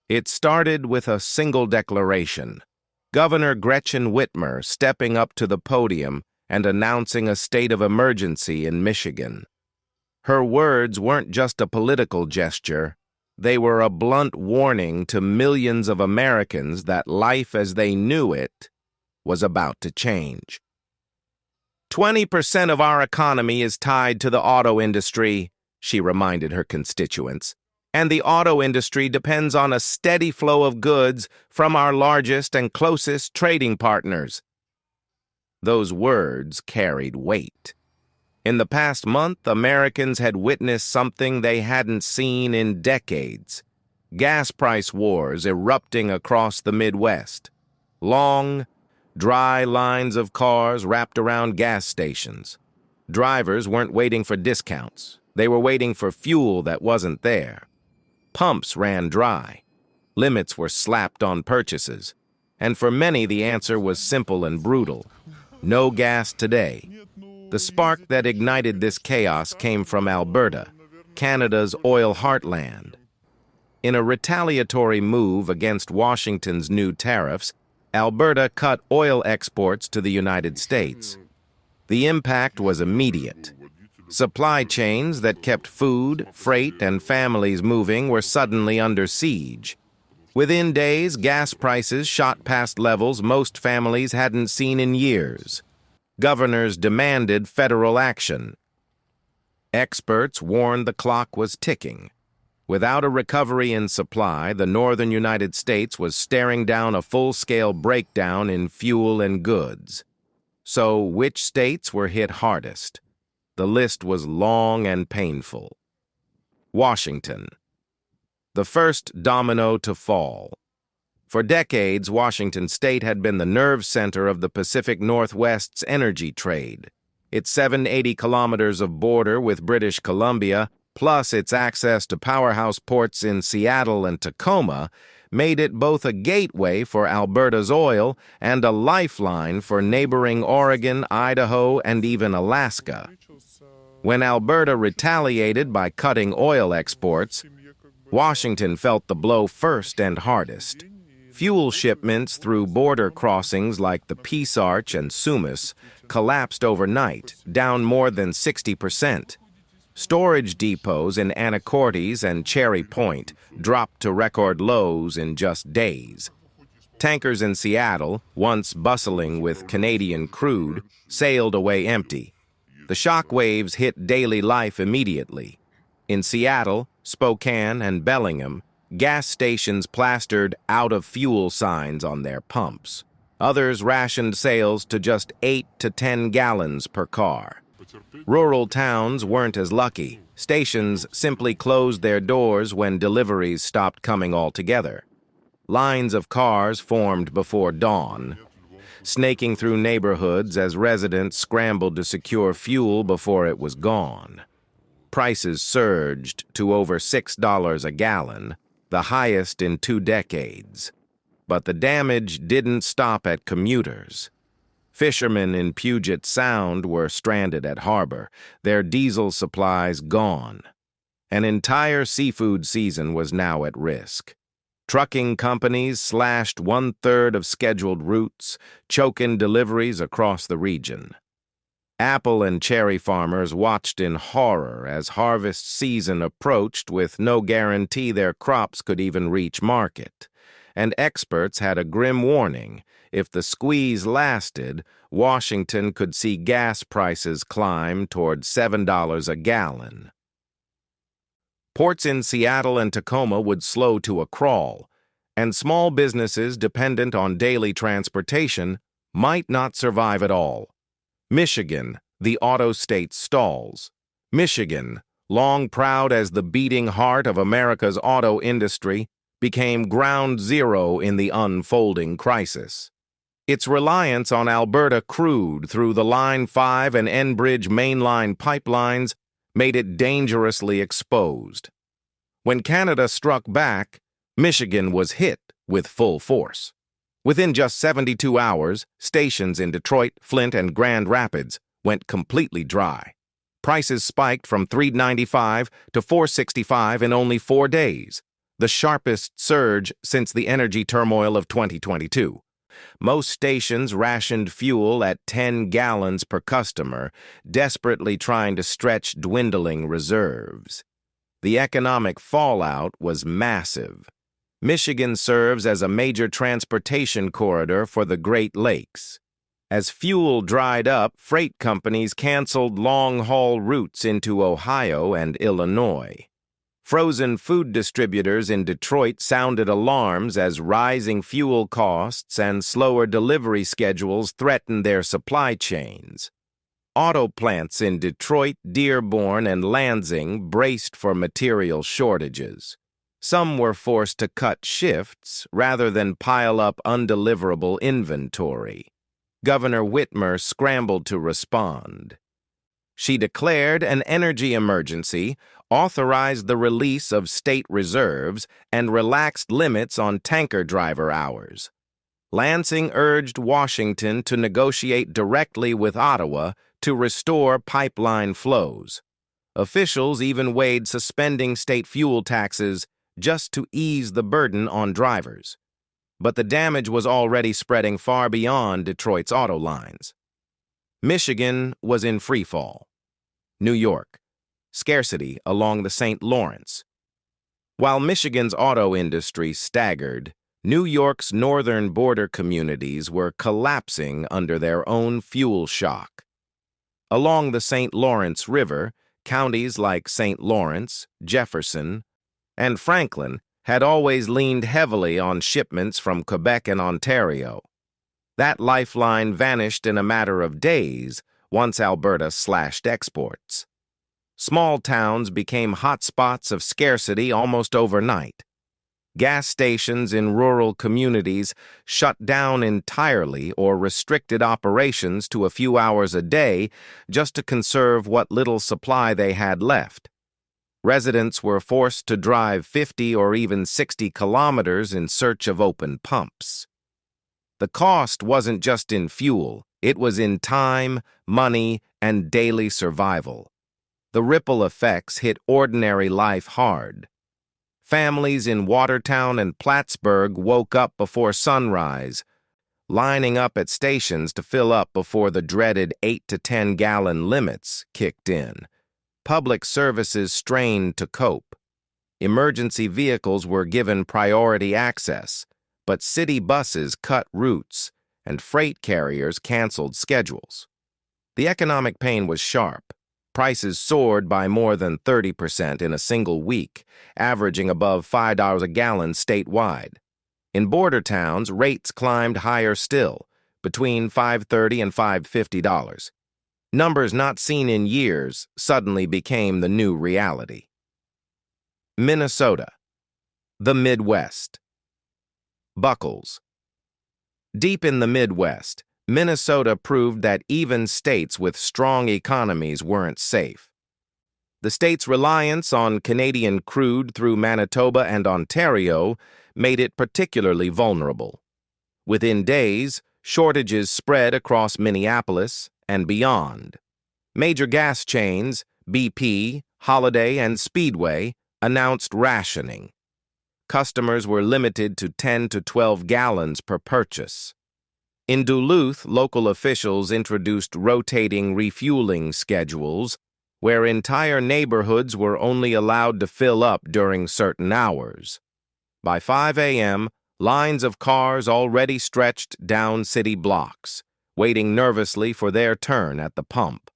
It started with a single declaration. Governor Gretchen Whitmer stepping up to the podium and announcing a state of emergency in Michigan. Her words weren't just a political gesture. They were a blunt warning to millions of Americans that life as they knew it was about to change. 20% of our economy is tied to the auto industry, she reminded her constituents, and the auto industry depends on a steady flow of goods from our largest and closest trading partners. Those words carried weight. In the past month, Americans had witnessed something they hadn't seen in decades. Gas price wars erupting across the Midwest. Long, dry lines of cars wrapped around gas stations. Drivers weren't waiting for discounts. They were waiting for fuel that wasn't there. Pumps ran dry. Limits were slapped on purchases. And for many, the answer was simple and brutal. No gas today. The spark that ignited this chaos came from Alberta, Canada's oil heartland. In a retaliatory move against Washington's new tariffs, Alberta cut oil exports to the United States. The impact was immediate. Supply chains that kept food, freight, and families moving were suddenly under siege. Within days, gas prices shot past levels most families hadn't seen in years. Governors demanded federal action. Experts warned the clock was ticking. Without a recovery in supply, the northern United States was staring down a full-scale breakdown in fuel and goods. So, which states were hit hardest? The list was long and painful. Washington. The first domino to fall. For decades, Washington state had been the nerve center of the Pacific Northwest's energy trade. Its 780 kilometers of border with British Columbia, plus its access to powerhouse ports in Seattle and Tacoma, made it both a gateway for Alberta's oil and a lifeline for neighboring Oregon, Idaho, and even Alaska. When Alberta retaliated by cutting oil exports, Washington felt the blow first and hardest. Fuel shipments through border crossings like the Peace Arch and Sumas collapsed overnight, down more than 60%. Storage depots in Anacortes and Cherry Point dropped to record lows in just days. Tankers in Seattle, once bustling with Canadian crude, sailed away empty. The shock waves hit daily life immediately. In Seattle, Spokane, and Bellingham, gas stations plastered out-of-fuel signs on their pumps. Others rationed sales to just 8 to 10 gallons per car. Rural towns weren't as lucky. Stations simply closed their doors when deliveries stopped coming altogether. Lines of cars formed before dawn, snaking through neighborhoods as residents scrambled to secure fuel before it was gone. Prices surged to over $6 a gallon, the highest in 2 decades. But the damage didn't stop at commuters. Fishermen in Puget Sound were stranded at harbor, their diesel supplies gone. An entire seafood season was now at risk. Trucking companies slashed 1/3 of scheduled routes, choking deliveries across the region. Apple and cherry farmers watched in horror as harvest season approached with no guarantee their crops could even reach market. And experts had a grim warning. If the squeeze lasted, Washington could see gas prices climb toward $7 a gallon. Ports in Seattle and Tacoma would slow to a crawl, and small businesses dependent on daily transportation might not survive at all. Michigan, the auto state, stalls. Michigan, long proud as the beating heart of America's auto industry, became ground zero in the unfolding crisis. Its reliance on Alberta crude through the Line 5 and Enbridge mainline pipelines made it dangerously exposed. When Canada struck back, Michigan was hit with full force. Within just 72 hours, stations in Detroit, Flint, and Grand Rapids went completely dry. Prices spiked from $3.95 to $4.65 in only 4 days. the sharpest surge since the energy turmoil of 2022. Most stations rationed fuel at 10 gallons per customer, desperately trying to stretch dwindling reserves. The economic fallout was massive. Michigan serves as a major transportation corridor for the Great Lakes. As fuel dried up, freight companies canceled long-haul routes into Ohio and Illinois. Frozen food distributors in Detroit sounded alarms as rising fuel costs and slower delivery schedules threatened their supply chains. Auto plants in Detroit, Dearborn, and Lansing braced for material shortages. Some were forced to cut shifts rather than pile up undeliverable inventory. Governor Whitmer scrambled to respond. She declared an energy emergency, authorized the release of state reserves, and relaxed limits on tanker driver hours. Lansing urged Washington to negotiate directly with Ottawa to restore pipeline flows. Officials even weighed suspending state fuel taxes just to ease the burden on drivers. But the damage was already spreading far beyond Detroit's auto lines. Michigan was in freefall. New York, scarcity along the St. Lawrence. While Michigan's auto industry staggered, New York's northern border communities were collapsing under their own fuel shock. Along the St. Lawrence River, counties like St. Lawrence, Jefferson, and Franklin had always leaned heavily on shipments from Quebec and Ontario. That lifeline vanished in a matter of days once Alberta slashed exports. Small towns became hotspots of scarcity almost overnight. Gas stations in rural communities shut down entirely or restricted operations to a few hours a day just to conserve what little supply they had left. Residents were forced to drive 50 or even 60 kilometers in search of open pumps. The cost wasn't just in fuel, it was in time, money, and daily survival. The ripple effects hit ordinary life hard. Families in Watertown and Plattsburgh woke up before sunrise, lining up at stations to fill up before the dreaded 8 to 10 gallon limits kicked in. Public services strained to cope. Emergency vehicles were given priority access, but city buses cut routes and freight carriers canceled schedules. The economic pain was sharp. Prices soared by more than 30% in a single week, averaging above $5 a gallon statewide. In border towns, rates climbed higher still, between $5.30 and $5.50. Numbers not seen in years suddenly became the new reality. Minnesota. The Midwest. Buckles. Deep in the Midwest, Minnesota proved that even states with strong economies weren't safe. The state's reliance on Canadian crude through Manitoba and Ontario made it particularly vulnerable. Within days, shortages spread across Minneapolis and beyond. Major gas chains, BP, Holiday, and Speedway, announced rationing. Customers were limited to 10 to 12 gallons per purchase. In Duluth, local officials introduced rotating refueling schedules, where entire neighborhoods were only allowed to fill up during certain hours. By 5 a.m., lines of cars already stretched down city blocks, waiting nervously for their turn at the pump.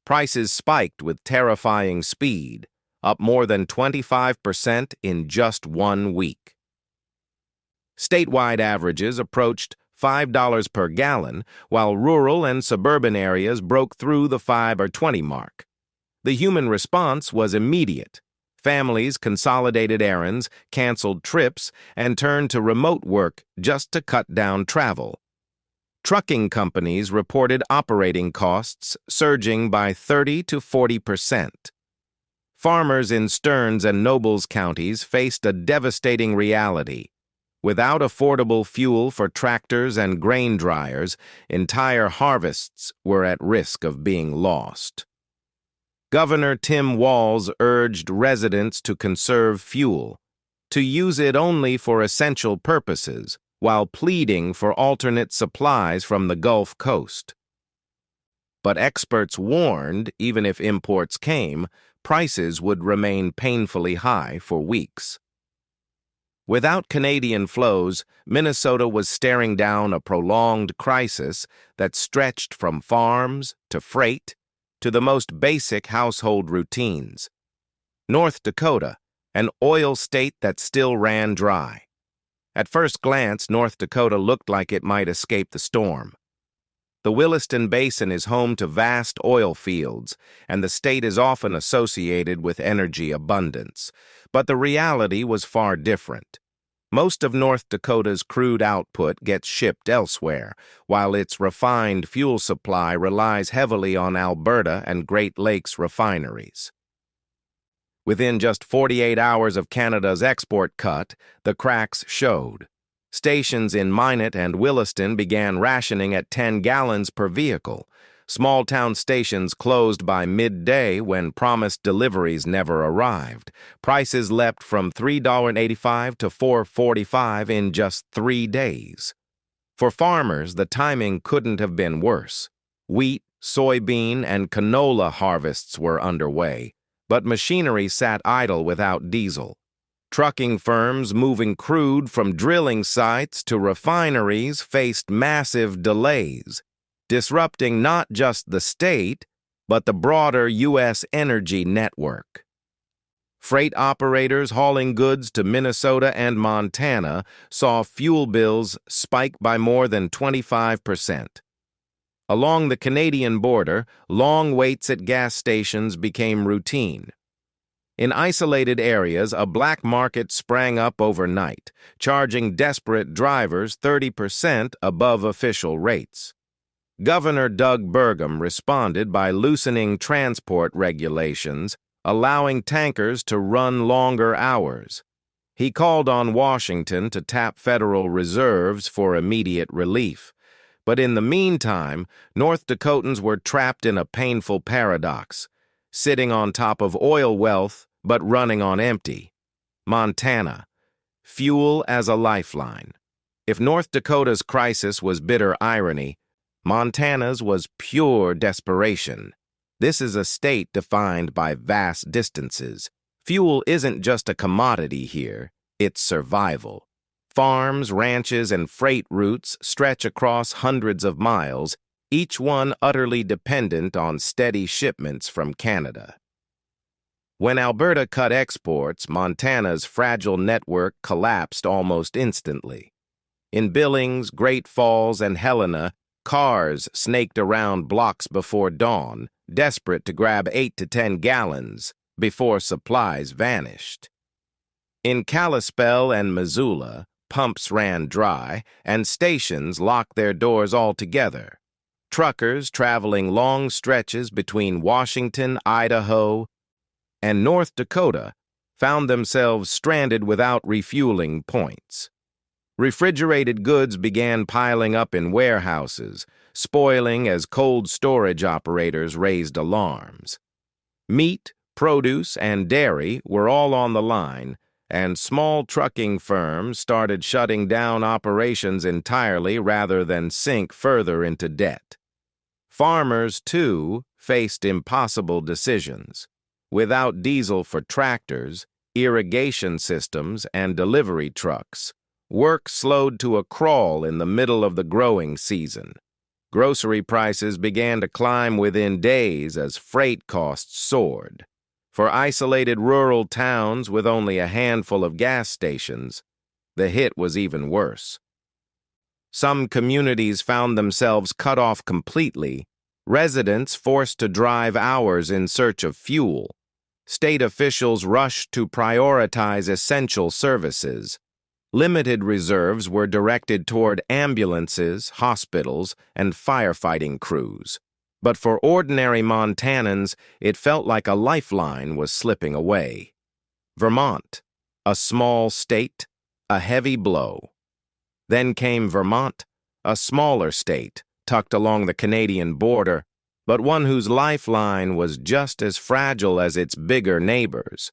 Prices spiked with terrifying speed, up more than 25% in just 1 week. Statewide averages approached $5 per gallon, while rural and suburban areas broke through the 5 or 20 mark. The human response was immediate. Families consolidated errands, canceled trips, and turned to remote work just to cut down travel. Trucking companies reported operating costs surging by 30 to 40%. Farmers in Stearns and Nobles counties faced a devastating reality. Without affordable fuel for tractors and grain dryers, entire harvests were at risk of being lost. Governor Tim Walz urged residents to conserve fuel. to use it only for essential purposes, while pleading for alternate supplies from the Gulf Coast. But experts warned, even if imports came, prices would remain painfully high for weeks. Without Canadian flows, Minnesota was staring down a prolonged crisis that stretched from farms to freight to the most basic household routines. North Dakota, an oil state that still ran dry. At first glance, North Dakota looked like it might escape the storm. The Williston Basin is home to vast oil fields, and the state is often associated with energy abundance. But the reality was far different. Most of North Dakota's crude output gets shipped elsewhere, while its refined fuel supply relies heavily on Alberta and Great Lakes refineries. Within just 48 hours of Canada's export cut, the cracks showed. Stations in Minot and Williston began rationing at 10 gallons per vehicle. Small-town stations closed by midday when promised deliveries never arrived. Prices leapt from $3.85 to $4.45 in just 3 days. For farmers, the timing couldn't have been worse. Wheat, soybean, and canola harvests were underway, but machinery sat idle without diesel. Trucking firms moving crude from drilling sites to refineries faced massive delays, disrupting not just the state, but the broader U.S. energy network. Freight operators hauling goods to Minnesota and Montana saw fuel bills spike by more than 25%. Along the Canadian border, long waits at gas stations became routine. In isolated areas, a black market sprang up overnight, charging desperate drivers 30% above official rates. Governor Doug Burgum responded by loosening transport regulations, allowing tankers to run longer hours. He called on Washington to tap federal reserves for immediate relief. But in the meantime, North Dakotans were trapped in a painful paradox, sitting on top of oil wealth but running on empty. Montana. Fuel as a lifeline. If North Dakota's crisis was bitter irony, Montana's was pure desperation. This is a state defined by vast distances. Fuel isn't just a commodity here, it's survival. Farms, ranches, and freight routes stretch across hundreds of miles, each one utterly dependent on steady shipments from Canada. When Alberta cut exports, Montana's fragile network collapsed almost instantly. In Billings, Great Falls, and Helena, cars snaked around blocks before dawn, desperate to grab 8 to 10 gallons before supplies vanished. In Kalispell and Missoula, pumps ran dry, and stations locked their doors altogether. Truckers traveling long stretches between Washington, Idaho, and North Dakota found themselves stranded without refueling points. Refrigerated goods began piling up in warehouses, spoiling as cold storage operators raised alarms. Meat, produce, and dairy were all on the line, and small trucking firms started shutting down operations entirely rather than sink further into debt. Farmers, too, faced impossible decisions. Without diesel for tractors, irrigation systems, and delivery trucks, work slowed to a crawl in the middle of the growing season. Grocery prices began to climb within days as freight costs soared. For isolated rural towns with only a handful of gas stations, the hit was even worse. Some communities found themselves cut off completely, residents forced to drive hours in search of fuel. State officials rushed to prioritize essential services. Limited reserves were directed toward ambulances, hospitals, and firefighting crews. But for ordinary Montanans, it felt like a lifeline was slipping away. Vermont, a small state, a heavy blow. Then came Vermont, a smaller state, tucked along the Canadian border, but one whose lifeline was just as fragile as its bigger neighbors.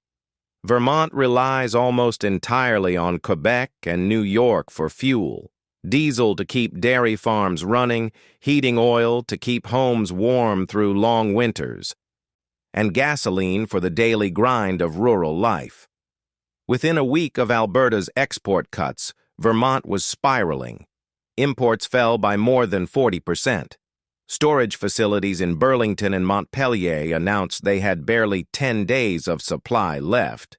Vermont relies almost entirely on Quebec and New York for fuel. Diesel to keep dairy farms running, heating oil to keep homes warm through long winters, and gasoline for the daily grind of rural life. Within a week of Alberta's export cuts, Vermont was spiraling. Imports fell by more than 40%. Storage facilities in Burlington and Montpelier announced they had barely 10 days of supply left.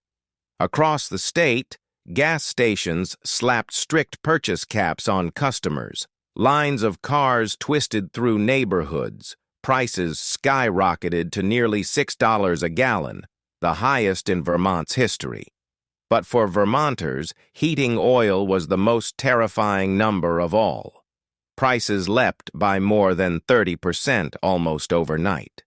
Across the state, gas stations slapped strict purchase caps on customers. Lines of cars twisted through neighborhoods. Prices skyrocketed to nearly $6 a gallon, the highest in Vermont's history. But for Vermonters, heating oil was the most terrifying number of all. Prices leapt by more than 30% almost overnight.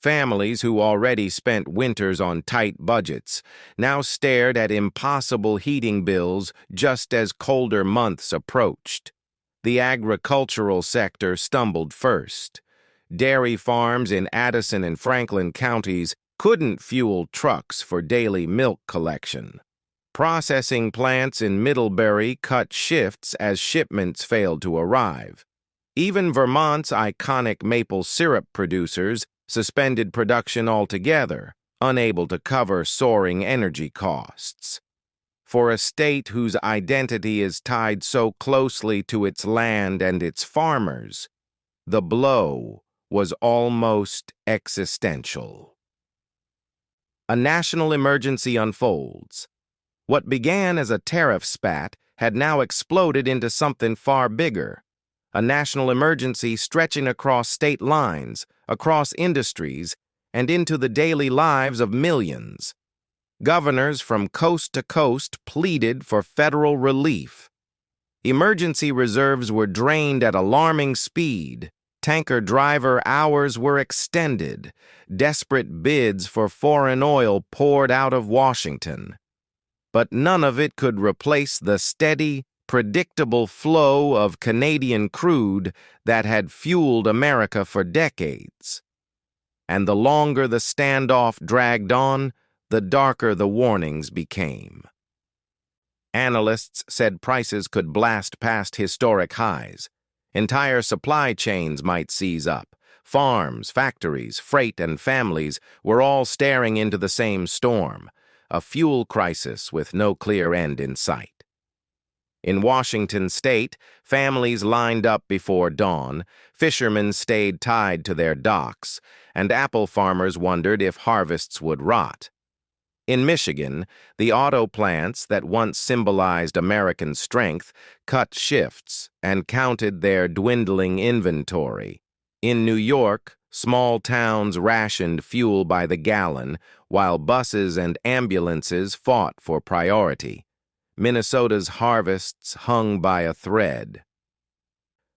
Families who already spent winters on tight budgets now stared at impossible heating bills just as colder months approached. The agricultural sector stumbled first. Dairy farms in Addison and Franklin counties couldn't fuel trucks for daily milk collection. Processing plants in Middlebury cut shifts as shipments failed to arrive. Even Vermont's iconic maple syrup producers suspended production altogether, unable to cover soaring energy costs. For a state whose identity is tied so closely to its land and its farmers, the blow was almost existential. A national emergency unfolds. What began as a tariff spat had now exploded into something far bigger. A national emergency stretching across state lines, across industries, and into the daily lives of millions. Governors from coast to coast pleaded for federal relief. Emergency reserves were drained at alarming speed. Tanker driver hours were extended. Desperate bids for foreign oil poured out of Washington. But none of it could replace the steady, predictable flow of Canadian crude that had fueled America for decades. And the longer the standoff dragged on, the darker the warnings became. Analysts said prices could blast past historic highs. Entire supply chains might seize up. Farms, factories, freight, and families were all staring into the same storm, a fuel crisis with no clear end in sight. In Washington state, families lined up before dawn, fishermen stayed tied to their docks, and apple farmers wondered if harvests would rot. In Michigan, the auto plants that once symbolized American strength cut shifts and counted their dwindling inventory. In New York, small towns rationed fuel by the gallon, while buses and ambulances fought for priority. Minnesota's harvests hung by a thread.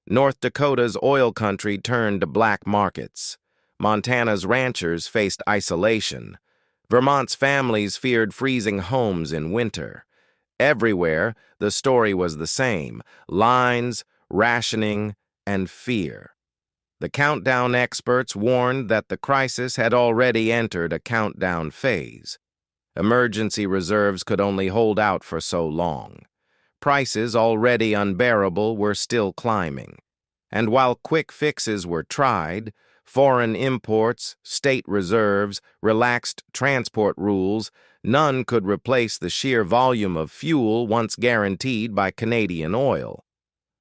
North Dakota's oil country turned to black markets. Montana's ranchers faced isolation. Vermont's families feared freezing homes in winter. Everywhere, the story was the same: lines, rationing, and fear. The countdown experts warned that the crisis had already entered a countdown phase. Emergency reserves could only hold out for so long. Prices, already unbearable, were still climbing. And while quick fixes were tried, foreign imports, state reserves, relaxed transport rules, none could replace the sheer volume of fuel once guaranteed by Canadian oil.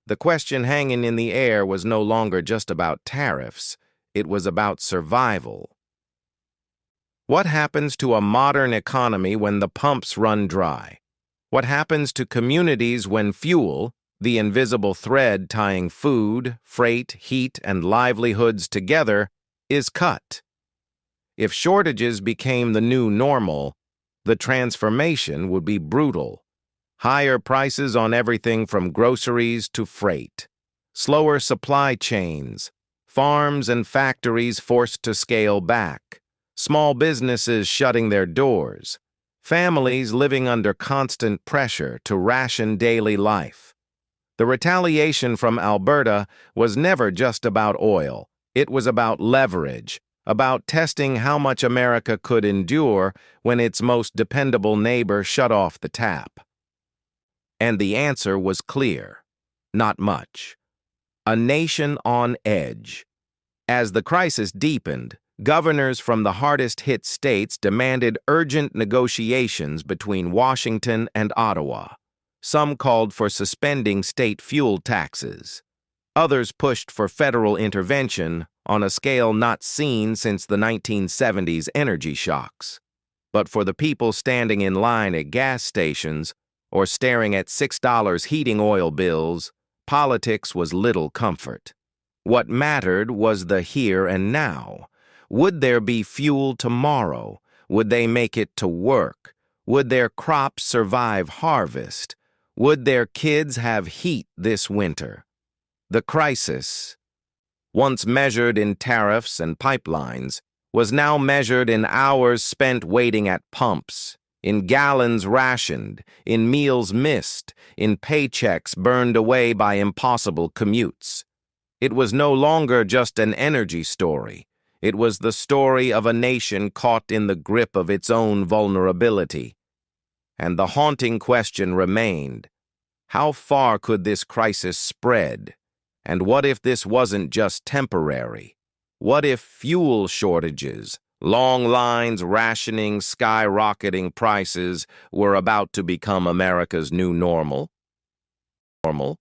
The question hanging in the air was no longer just about tariffs. It was about survival. What happens to a modern economy when the pumps run dry? What happens to communities when fuel, the invisible thread tying food, freight, heat, and livelihoods together, is cut? If shortages became the new normal, the transformation would be brutal. Higher prices on everything from groceries to freight. Slower supply chains. Farms and factories forced to scale back. Small businesses shutting their doors. Families living under constant pressure to ration daily life. The retaliation from Alberta was never just about oil. It was about leverage, about testing how much America could endure when its most dependable neighbor shut off the tap. And the answer was clear: not much. A nation on edge. As the crisis deepened, governors from the hardest-hit states demanded urgent negotiations between Washington and Ottawa. Some called for suspending state fuel taxes. Others pushed for federal intervention on a scale not seen since the 1970s energy shocks. But for the people standing in line at gas stations or staring at $6 heating oil bills, politics was little comfort. What mattered was the here and now. Would there be fuel tomorrow? Would they make it to work? Would their crops survive harvest? Would their kids have heat this winter? The crisis, once measured in tariffs and pipelines, was now measured in hours spent waiting at pumps, in gallons rationed, in meals missed, in paychecks burned away by impossible commutes. It was no longer just an energy story. It was the story of a nation caught in the grip of its own vulnerability. And the haunting question remained: how far could this crisis spread? And what if this wasn't just temporary? What if fuel shortages, long lines, rationing, skyrocketing prices were about to become America's new normal? Normal?